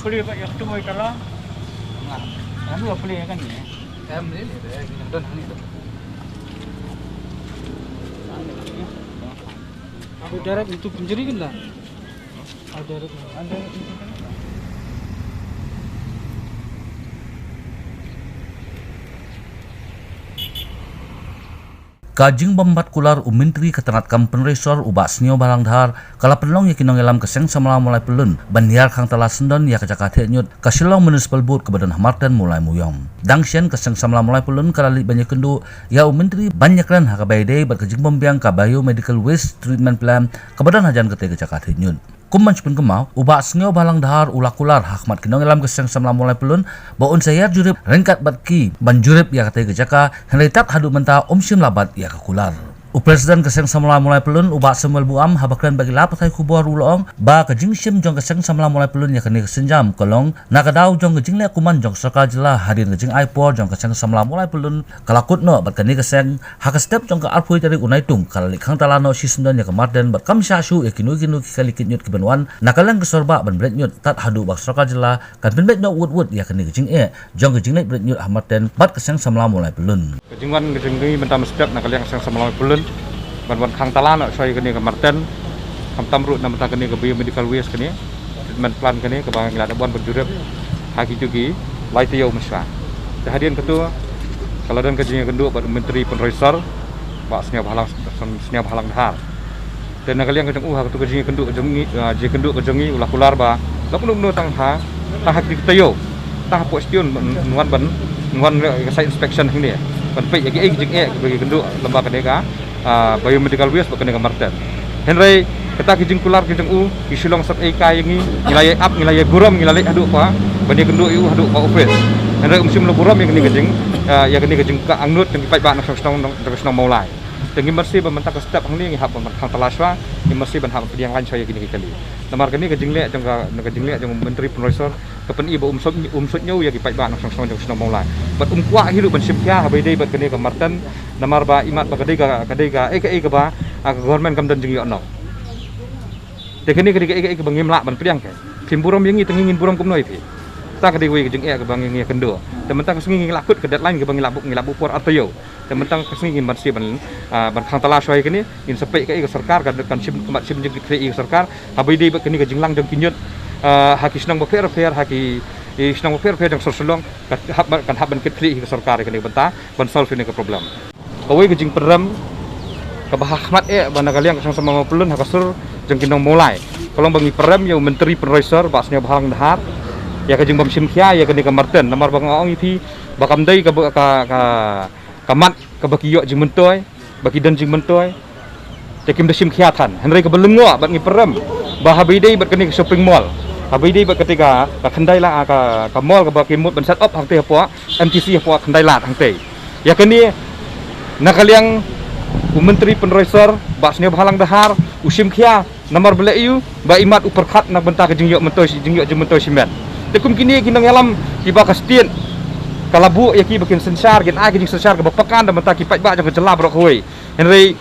Beli pak yang cuma ikan anu beli kan ni. Em ni deh, dan ni tu. Ada darat itu penjeri kan lah. Ada darat. Ada itu kan. Kajing bambat kular umintri ketenat kampen resor ubak senyo balang dhar kala penlong ya kinong elam keseng samala mulai pelun bandiar kang telah sendon ya kecakatek nyut kasilong menus pelbut ke badan hamarten mulai muyong dangsian keseng samala mulai pelun kala li banyak kendu ya umintri banyak ran hakabaide bat kajing pembiang ka biomedical waste treatment plan ke badan hajan kete kecakatek nyut Kuman cipin kemau, ubak senyo balang dahar ulak kular hakmat kinong elam keseng samla mulai pelun, baun sayar jurip rengkat batki ban jurip ya kata kejaka, henritat hadu mentah sim labat ya kakular. Presiden keseng samla mulai pelun ubak semel buam habakran bagi lapat hai kubuar ulong ba kajing sim jong keseng samla mulai pelun ya kini kesenjam kolong nakadau jong kajing le kuman jong serka jelah hadir kajing aipor jong keseng samla mulai pelun kalakut no bat kini keseng hak step jong ke arpui dari unaitung kalalik kang talano si sendan ya kemarden bat kam syashu ya kinu kalikit nyut kebenwan nakalang kesorba ban bret nyut tat hadu bak serka jelah kan ben bet no wood ya kini kajing jong kajing le bret nyut hamarden bat keseng samla mulai pelun Kajingwan kajing ni bentam step nakalang keseng samla mulai pelun ban khang talan soy kini ke Martin kam tamrut nam ta kini ke biomedical waste kini treatment plan kini ke bang ngilad bon berjurep haki tugi lai tio mesra kehadiran ketua kalau dan kajing kedua pada menteri penresor bak senyap halang dahar dan nakaliang kajing ketua kajing kedua kajing ulah kular ba lak nu tang ha ta hak tio ta postion nuan ke inspection ini ban pe yagi kajing bagi kedua lembaga deka biomedical waste bakal dengan Martin. Henry kita kijing kular kijing isilong sat eka yang nilai up nilai guram nilai adu apa bani kendu adu apa office. Henry musim lo guram yang kijing ya kijing ka angnut yang dipai ba nak senong maulai. Tengi mersi bementak step hang ni hab hang talaswa ni mersi ban hab yang lain saya gini kali. Namar kini kijing le jong menteri penresor kepen ibu umsutnya ya dipai ba nak senong maulai. Bat kwa hidup ban simkia habai bat kini ke Martin namar ba imat ba kadai ka ba government kam dan jeng yo no tekni kadai ka bangim la ban priang ke tim buram yang tengingin buram kum noi pi ta kadai we jeng ka banging kendo tementang senging lakut ke deadline ke bangil labuk por atayo tementang senging marsi ban khang tala soy kini in sepek ka sarkar kan sim kemat sim jeng krei sarkar habai dei ba kini ka jinglang jeng kinyut haki senang ba fair haki senang ba fair jeng sorsolong kan hab ban krei sarkar kini benta ban solve ni ke problem kawai kejing peram kebahahmat bana kalian kesang sama pelun hakasur jeng kinong mulai kalau bangi peram ya menteri penresor basnya balang dahar ya kejing bam simkia ya kene ke Martin namar bang ong iti bakam dai ka kamat ka bakiyo jing mentoy baki dan jing mentoy tekim de simkia tan henry ke belengo bat ngi peram bahabai dai bat kene ke shopping mall habai dai bat ketika ka khandai la ka mall ka baki mut ban set up hang te apa MTC apa khandai lat hang te ya kene nakaliang menteri penresor basnya balang dahar usim kia namar belayu ba imat uperkat nak bentah ke jingyok mentoy simen tekum kini kinang yalam kiba kastien kalabu ya ki bakin sensar gen ai kijing sensar ke bapakan dan bentah ki pai ba jang jela brok hoi henry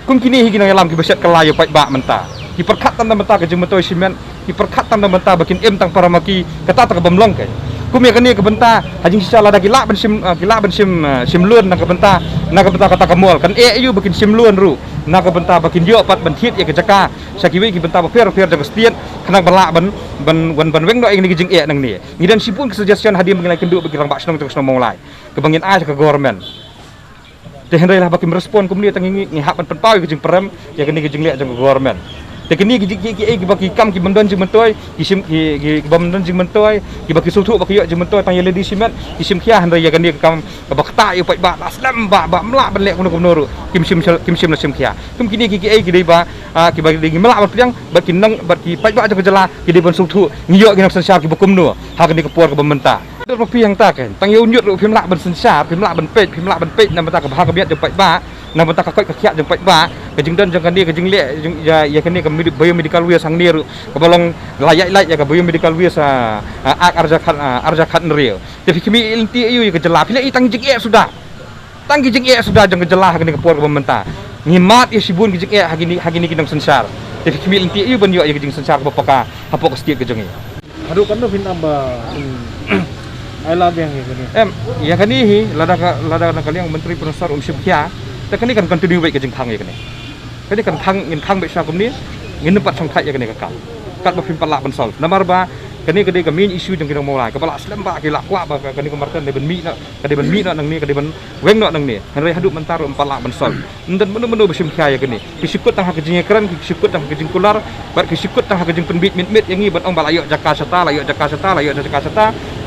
kum kini kinang yalam ki beset kelayo pai ba mentah ki perkat tan bentah ke jing mentoy simen ki perkat tan bentah bakin em tang paramaki kata ta ke bamlong ke kum ya kini ke bentah hajing sala da gila ben sim luan nak bentah kata kamol kan eu bakin sim luan ru nak bentah bakin yo pat bentit ya kejaka sakiwi ki bentah fair jang stien kenang belak ban weng do ini kijing nang ni ngidan sipun kesuggestion hadir mengenai kenduk bagi rang bak senong mulai kebangin ai ke government teh henry lah bakin respon kum ni tangi ngihap ban penpau kijing perem ya kini kijing liak jang government tekni ki baki kam ki bendon jing mentoy ki bendon jing mentoy ki baki sultu baki yo jing mentoy tang yeledi simet ki sim kia henry ya kani kam bakta yo pai ba aslam ba mlak ban lek kuno ru kim sim la sim kia kum kini ki dei ba ki bagi dei mlak ban priang baki nang baki pai ba jeng jela ki dei ban sultu ngiyo ki nak sensar ki bukum nu ha kani ke por ke bementa rupiah yang tak kan tang unyut rupiah melak ben sensar melak ben pej nam tak bahag biat jempai ba nam tak kakoi kakiak jempai ba kejing dan jang kani kejing le ya kani ke biomedical waste sang ni ke balong layak ya ke biomedical waste arjakat neril jadi kami inti ayu ke jelah bila tang jing sudah tang jing sudah jang ke jelah kani ke puar pemerintah ngimat ya sibun jing hagini kinang sensar jadi kami inti ayu ben yo ya kejing sensar apa ke setiap kejing Aduh kan tu pindah bah, alam yang ini. Ya kan ini lada kalian Menteri Perusahaan Syibkia, tapi kan continue baik kejeng khang ya kan. Kani kan khang baik syam ni, ngin tempat sangkai ya kan kakak. Kat bafim palak pensol. Nomor ba, kani main isu jeng kita mulai. Kepala Islam ba kilak kuat ba kani kemarkan dari ben mi nak nang ni, kadi ben weng nak nang ni. Henry haduk mentar palak pensol. Dan menu Syibkia ya kan. Kisikut tang kejeng keran, kisikut tang kejeng kular, bar kisikut tang kejeng penbit mit yang ni ban ong balayok Jakarta.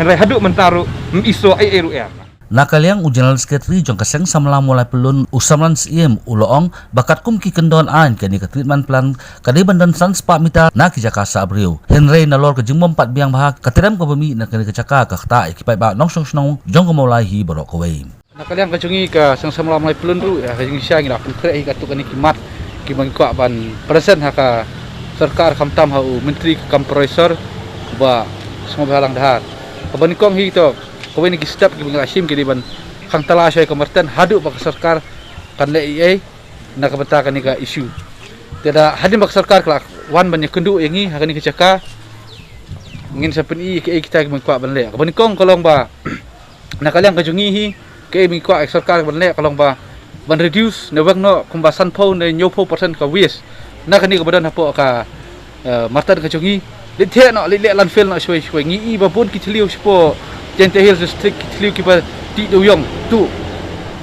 Henry haduk mentaru iso ai ya. Nakaliang General Secretary jong kaseng samla mulai pelun usamlan siem uloong bakat kum ki kendon an kani ke treatment plan kadi bandan sans pak mita na ki Jakarta abriu Henry nalor ke jengmom 4 biang bahak katerem ko bemi na kani ke caka ka khta ikipai ba nong song snong jong ko mulai hi borok kowei nakaliang kajungi ka sang samla mulai pelun ru ya kajungi sia ngira pun kre hi katuk kani kimat ki bangko ban present haka sarkar kamtam hau menteri kamproisor ba semua halang dahar kabani kong hi to kau ini step kita mengasim kita ban khang tala saya kemerten haduk bak sarkar kan le ai nak betakan ni ka isu tidak hadim bak sarkar kelak wan banyak kendu yangi hakani ke caka ngin sapen i ke kita mengkuat ban le kabani kong kolong ba nak kalian kajungi hi ke mengkuat sarkar ban le kolong ba ban reduce ne wang no kumbasan pau ne nyopo % ka wis nak ni ke badan hapo ka martan kajungi le the no le landfill no shoi ngi i ba pun kitliu spo Jenteh Hills District kitliu kipa ti doyong tu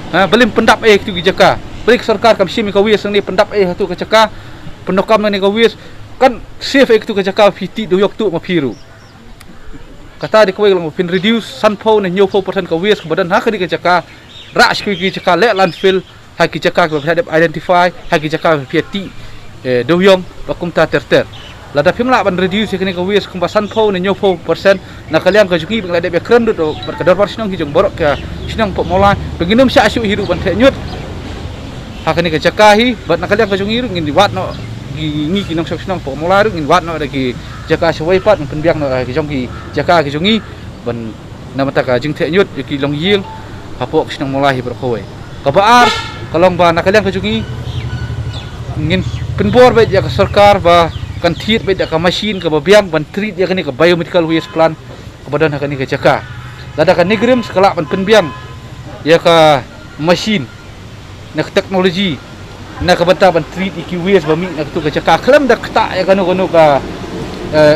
belim pendap tu kijaka balik sarkar kam sim ka wis ni pendap tu ka caka pendokam ni ka wis kan safe tu ka caka ti doyok tu ma phiru kata di kawai lang pin reduce sanpau ni nyopo % ka wis ka badan ha ka di ka caka rash ki caka le landfill ha ki caka ka identify ha ki caka ti doyong bakum ta terter lada pimla ban reduce kini ka wis kumbasan pau ni nyopo % na kalian ka juki bang lada be kren do berkadar par sinong hijong borok ka sinong pok mola penginum sya asu hiru ban nyut ha kini ka jakahi bat na kalian ka jungi ru ngin wat no ngi kinong sok sinong pok mola ru ngin wat no dagi jaka sewai pat penbiang no ki jong ki jaka ki jungi ban na mata ka jing the nyut ki long ying hapok sinong mola hi berkoi ka baar kalong ba na kalian ka jungi ngin penbor ba jaka sarkar ba kan thiet be ka machine ka babiang ban treat ya kani ka biomedical waste plan kebadan kani ka jaka lada kan negrim sekala ban penbiang ya ka machine na teknologi na ka banta ban treat iki waste bami na tu ka jaka klam dak ta ya kanu ka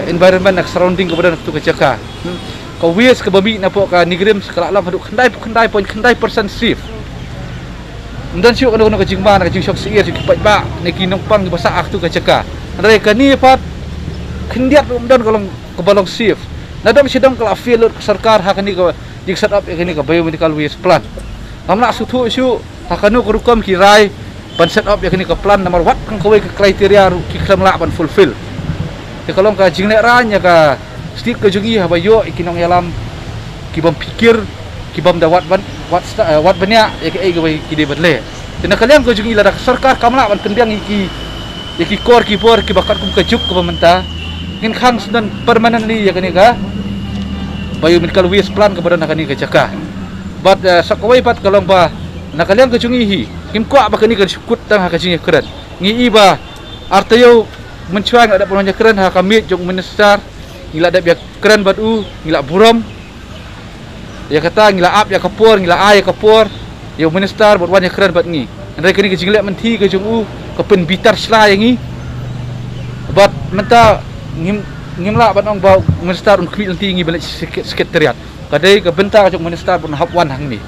environment na surrounding kebadan tu ka jaka ka waste ka bami na po ka negrim sekala lam hadu khandai % safe dan siu kanu ka jingba na jing sok siir ki ba ne ki nong pang basa ak tu ka jaka mereka ni pat kendiat dan kalau kebalong safe nadam sidang kalau failure sarkar hakani ka jing set up yakini ka biomedical waste plan amna sutu isu hakanu kurukam kirai ban set up yakini ka plan nomor wat kang kawai ka kriteria ki klamla ban fulfill te kalau ka jing nek ranya ka stik ka jungi habayo ikinong yalam kibam pikir kibam dawat ban wat banyak ya ka kide badle te nakalian ka jungi lada sarkar kamla ban pendiang iki kor ki bakat kum kejuk ke pemerintah ngin khang sudan permanently ya kani ka biomedical waste plan ke badan kani ka jaka but sakawai pat kalong ba nakalian ke jungi hi kim kwa ba kani ka sukut tang ha ka jingi keren ngi iba artayo mencuang ada punya keren ha kami jong minister ngila ada biak keren batu ngila buram ya kata ngila ap ya kapur ngila ay kapur yo minister buat wanya keren bat ngi andai kani ke jinglek menti ke jong kepen bitar sla yangi bat menta ngimla ban ong bau minister un kwi tinggi balik sekretariat kadai ke bentar jong minister pun hapwan hang ni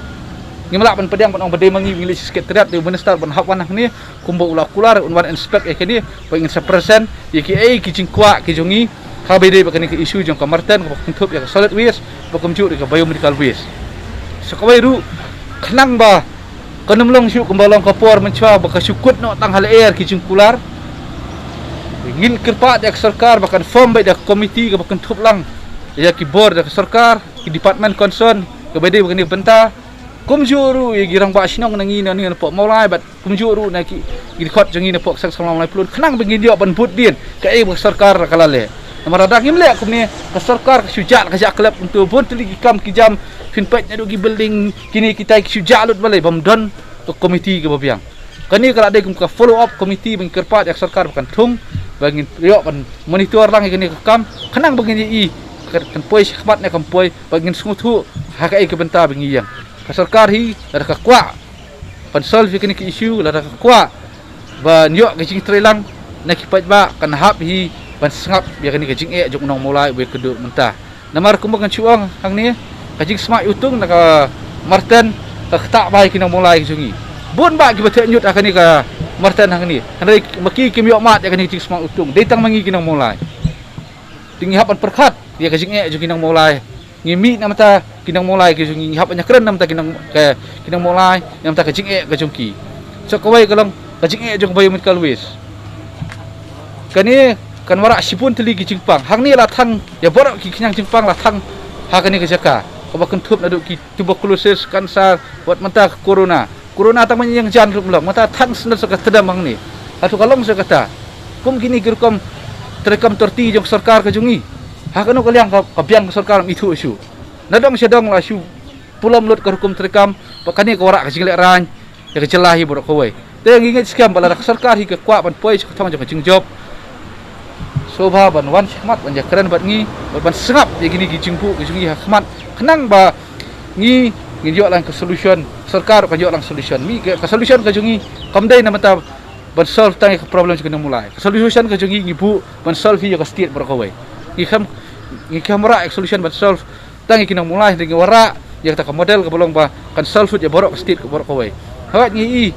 ngimla ban pedang ban ong bedai mangi balik sekretariat de minister pun hapwan hang ni kumbo ula kular un wan inspect e kini pengin 1% yaki ki jingkwa ki jongi ha bede bakani ke isu jong kamarten ko kuntup ya solid waste bakumju ke biomedical waste sakawai ru khnang ba kanumlong siu kumbalong kapor mencua baka syukut no tang hal air ki jingkular ingin kerpa dak sarkar bakan form by dak komiti ka bakan thuplang ya ki board da sarkar ki department concern ke bede begini benta kumjuru ya girang ba sinong nangi nani pok maulai bat kumjuru na ki khot jangi na pok sang maulai pelun khnang begini dia ban put din ke sarkar kalale namara dak imle kumni ke sarkar syujat ka jaklap untuk pun teligi kam ki jam finpet nya dugi building kini kita syujat lut balai bamdon ke komiti ke babiang kani kalau ada kum ka follow up komiti bang kerpat yak sarkar bukan thung bangin yo ban monitor lang kini ke kam khnang begini i kan poi khmat na kam poi bangin smutu hakai ke benta bengi yang sarkar hi ada ka kwa pan solve kini ke issue ada ka kwa ban yo ke jing trelang na ki pat ba kan hap hi ban sangap biar kini ke jing jok nong mulai we kedu mentah namar kum kan chuang hang ni ka jing smart utung na ka marten ka tak bai kini mulai jungi bun ba ki bathe nyut akan ni ka marten hang ni handai maki kim yo mat akan ni jing smart utung detang mangi kini mulai tinggi hapan perkhat dia ke jing jok kini mulai ngimi na mata kinang mulai ke jungi hap nya keren na mata kinang mulai na mata ke jing ke jungki so kawai kalong ke jing jong bayu mit kalwis kani kan wara sipun teli ki jingpang hang ni la thang ya borok ki kinyang jingpang la thang ha kani ke jaka kabakan thup na du ki tuberculosis kanser buat mata corona tang yang jan rup long mata thang sendal so ka tedam hang ni atu kalong so kata kum kini girkom terekam torti jong sarkar ke jungi hakano kaliang kabiang sarkar itu isu nadong sedong la isu pulam lut ke hukum terekam pakani ke warak ke jinglek ran ya ke jelahi borok kawai te ngingit skam bala sarkar hi ke kwa ban poi thong jong jingjop sobha ban wan khmat ban jakran bat ngi ban sengap ya gini gi jingpu ke jungi khmat kenang ba ngi yo lang ke solution sarkar ka yo lang solution mi ke solution ke jungi kamdai na mata ban solve tang ke problem ke mulai solution ke jungi ngibu ban solve hi ke state borok kawai ngi kamera solution but solve tangi kinang mulai dengan wara yang tak model ke bolong ba kan solve ya borok state ke borok kawai hawat ngi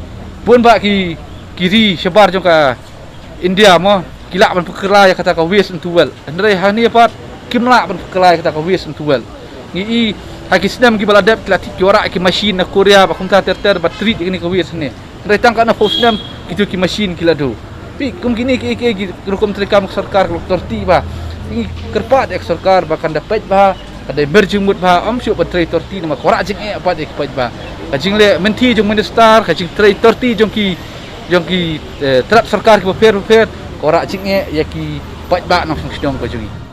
bun ba ki kiri sebar jong ka India mo kilak ban pekerla ya kata ka waste into well andai hani apa kimla ban pekerla ya kata ka waste into well ngi haki sedam ki baladap kilati ki wara ki machine na Korea ba kumta ter ba treat ini ka waste ni andai tangka na posnam kitu ki machine kilado pi kum gini ki rukum terekam sarkar torti ba ini kerpat ek sarkar bahkan dapat bah ada berjumut bah am syuk betrai torti nama korak jing apa ek pat bah kajing le menti jong minister kajing trai torti jong ki terap sarkar ki per korak jing ya ki pat bah nang song sidong kajungi